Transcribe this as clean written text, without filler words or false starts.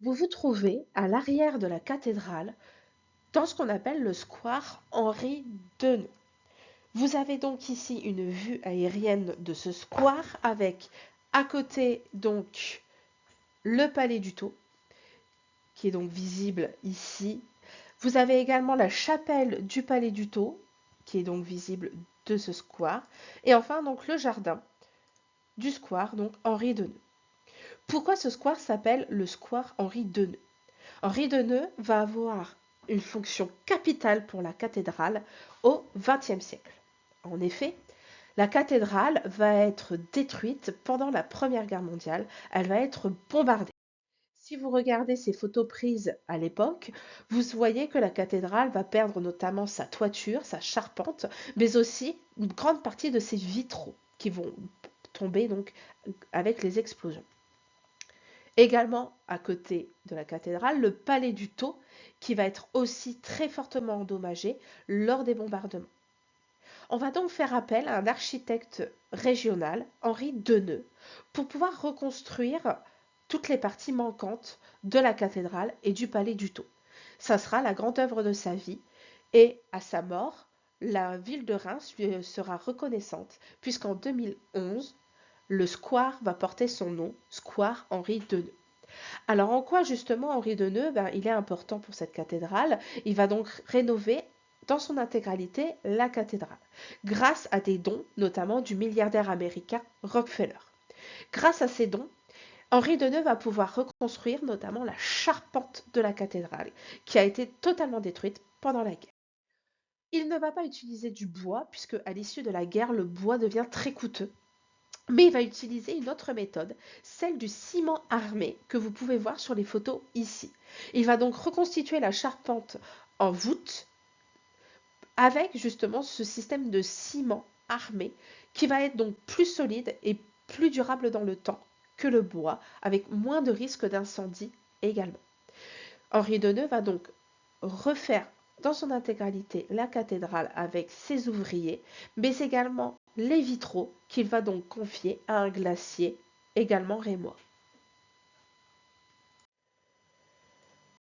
Vous vous trouvez à l'arrière de la cathédrale, dans ce qu'on appelle le square Henri Deneux. Vous avez donc ici une vue aérienne de ce square avec à côté donc le Palais du Tau, qui est donc visible ici. Vous avez également la chapelle du Palais du Tau, qui est donc visible de ce square. Et enfin donc le jardin du square, donc Henri Deneux. Pourquoi ce square s'appelle le square Henri Deneux? Henri Deneux va avoir une fonction capitale pour la cathédrale au XXe siècle. En effet, la cathédrale va être détruite pendant la Première Guerre mondiale, elle va être bombardée. Si vous regardez ces photos prises à l'époque, vous voyez que la cathédrale va perdre notamment sa toiture, sa charpente, mais aussi une grande partie de ses vitraux qui vont tomber donc avec les explosions. Également, à côté de la cathédrale, le palais du Tau, qui va être aussi très fortement endommagé lors des bombardements. On va donc faire appel à un architecte régional, Henri Deneux, pour pouvoir reconstruire toutes les parties manquantes de la cathédrale et du palais du Tau. Ça sera la grande œuvre de sa vie et à sa mort, la ville de Reims lui sera reconnaissante puisqu'en 2011, le square va porter son nom, Square Henri Deneux. Alors en quoi justement Henri Deneux, il est important pour cette cathédrale? Il va donc rénover dans son intégralité la cathédrale, grâce à des dons, notamment du milliardaire américain Rockefeller. Grâce à ces dons, Henri Deneux va pouvoir reconstruire notamment la charpente de la cathédrale, qui a été totalement détruite pendant la guerre. Il ne va pas utiliser du bois, puisque à l'issue de la guerre, le bois devient très coûteux. Mais il va utiliser une autre méthode, celle du ciment armé que vous pouvez voir sur les photos ici. Il va donc reconstituer la charpente en voûte avec justement ce système de ciment armé qui va être donc plus solide et plus durable dans le temps que le bois, avec moins de risques d'incendie également. Henri Deneux va donc refaire dans son intégralité la cathédrale avec ses ouvriers, mais également les vitraux qu'il va donc confier à un glacier également rémois.